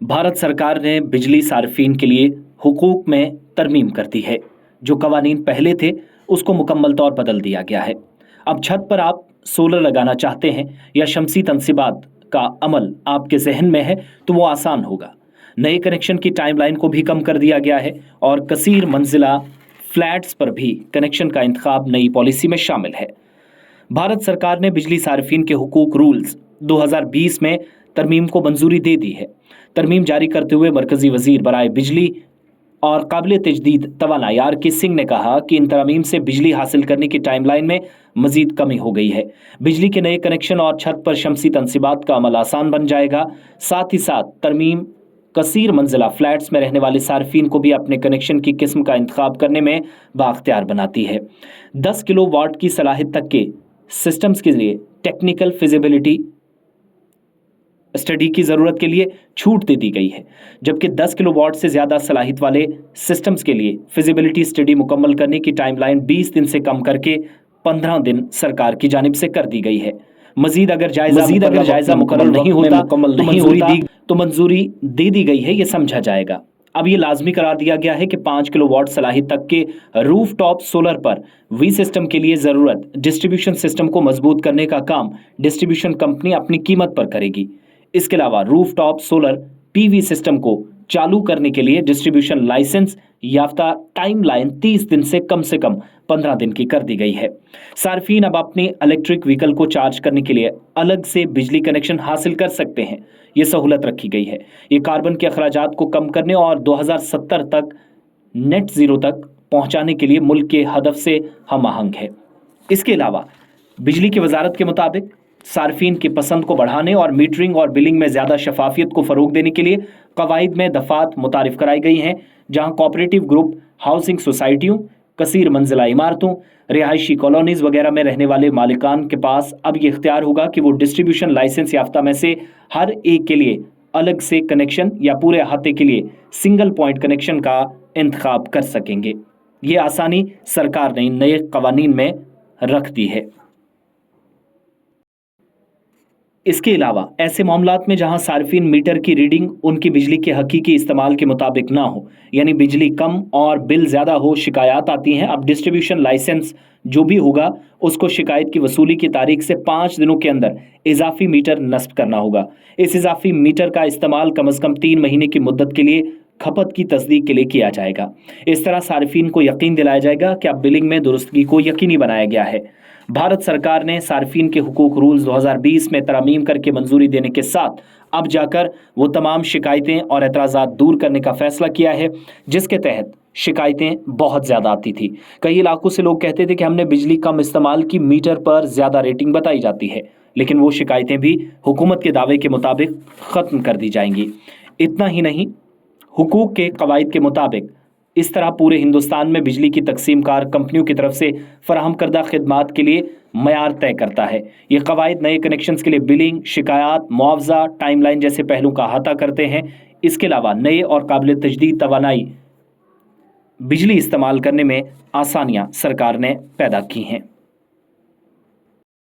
भारत सरकार ने बिजली सार्फिन के लिए हुकूक में तरमीम कर दी है। जो कवानीन पहले थे उसको मुकम्मल तौर बदल दिया गया है। अब छत पर आप सोलर लगाना चाहते हैं या शमसी तनसीबात का अमल आपके जहन में है तो वो आसान होगा। नए कनेक्शन की टाइमलाइन को भी कम कर दिया गया है और कसीर मंजिला फ्लैट्स पर भी कनेक्शन का इंतखाब नई पॉलिसी में शामिल है। भारत सरकार ने बिजली सार्फिन के हुकूक रूल्स 2020 में तरमीम को मंजूरी दे दी है। तरमीम जारी करते हुए मरकजी वजीर बराए बिजली और काबिल तजदीद तवानाई आर.के. सिंह ने कहा कि इन तरमीम से बिजली हासिल करने की टाइमलाइन में मजीद कमी हो गई है। बिजली के नए कनेक्शन और छत पर शमसी तनसीबात का अमल आसान बन जाएगा। साथ ही साथ तरमीम कसीर मंजिला फ्लैट्स में रहने वाले सार्फिन को भी अपने कनेक्शन की किस्म का इंतखाब करने में बाख्तियार बनाती है। 10 किलो वाट की सलाहियत तक के सिस्टम्स के लिए टेक्निकल फिजिबिलिटी स्टडी की जरूरत के लिए छूट दे दी गई है, जबकि 10 किलोवाट से ज्यादा सलाहियत वाले सिस्टम्स के लिए फिजिबिलिटी स्टडी मुकम्मल करने की टाइमलाइन 20 दिन से कम करके 15 दिन सरकार की जानिब से कर दी गई है। मजीद अगर जायजा मुकर्रर नहीं होता तो मंजूरी दे दी गई है, ये समझा जाएगा। अब ये लाजमी करार दिया गया है कि 5 किलोवाट सलाहियत तक के रूफ टॉप सोलर पर वी सिस्टम के लिए जरूरत डिस्ट्रीब्यूशन सिस्टम को मजबूत करने का काम डिस्ट्रीब्यूशन कंपनी अपनी कीमत पर करेगी। इसके अलावा roof top solar PV system को चालू करने के लिए डिस्ट्रीब्यूशन लाइसेंस याफ्ता टाइमलाइन 30 दिन से कम 15 दिन की कर दी गई है। सार्फिन अब अपने इलेक्ट्रिक व्हीकल को चार्ज करने के लिए अलग से बिजली कनेक्शन हासिल कर सकते हैं। ये सहूलत रखी गई है। ये कार्बन के अखराजात को कम करने और 2070 तक नेट जीरो तक पहुंचाने के लिए मुल्क के हदफ से हम आहंग है। इसके अलावा बिजली की वजारत के मुताबिक सार्फिन की पसंद को बढ़ाने और मीटरिंग और बिलिंग में ज्यादा शफाफियत को फरोग देने के लिए कवायद में दफात मुतारिफ कराई गई हैं, जहां कोऑपरेटिव ग्रुप, हाउसिंग सोसाइटियों, कसीर मंजिला इमारतों, रिहायशी कॉलोनीज वगैरह में रहने वाले मालिकान के पास अब ये इख्तियार होगा कि वो डिस्ट्रीब्यूशन लाइसेंस याफ्ता में से हर एक के लिए अलग से कनेक्शन या पूरे अहाते के लिए सिंगल पॉइंट कनेक्शन का इंतखाब कर सकेंगे। ये आसानी सरकार ने नए कवानीन में रख दी है। इसके अलावा ऐसे मामलात में जहां सार्फिन मीटर की रीडिंग उनकी बिजली के हकीकी इस्तेमाल के मुताबिक ना हो, यानी बिजली कम और बिल ज्यादा हो, शिकायत आती हैं। अब डिस्ट्रीब्यूशन लाइसेंस जो भी होगा उसको शिकायत की वसूली की तारीख से 5 दिनों के अंदर इजाफी मीटर नस्ब करना होगा। इस इजाफी मीटर का इस्तेमाल कम अज कम 3 महीने की मुद्दत के लिए खपत की तस्दीक के लिए किया जाएगा। इस तरह सार्फिन को यकीन दिलाया जाएगा कि अब बिलिंग में दुरुस्तगी को यकीनी बनाया गया है। भारत सरकार ने सार्फिन के हुकूक रूल्स 2020 में तरमीम करके मंजूरी देने के साथ अब जाकर वो तमाम शिकायतें और एतराज़ात दूर करने का फैसला किया है, जिसके तहत शिकायतें बहुत ज़्यादा आती थी। कई इलाकों से लोग कहते थे कि हमने बिजली कम इस्तेमाल की, मीटर पर ज़्यादा रेटिंग बताई जाती है, लेकिन वो शिकायतें भी हुकूमत के दावे के मुताबिक ख़त्म कर दी जाएंगी। इतना ही नहीं, हुकूक के कवायद के मुताबिक इस तरह पूरे हिंदुस्तान में बिजली की तकसीमकार कंपनियों की तरफ से फराहम करदा खिदमात के लिए मयार तय करता है। ये कवायद नए कनेक्शंस के लिए बिलिंग, शिकायत, मुआवजा, टाइमलाइन जैसे पहलू का अहाता करते हैं। इसके अलावा नए और काबिल तजदीद तवानाई बिजली इस्तेमाल करने में आसानियां सरकार ने पैदा की हैं।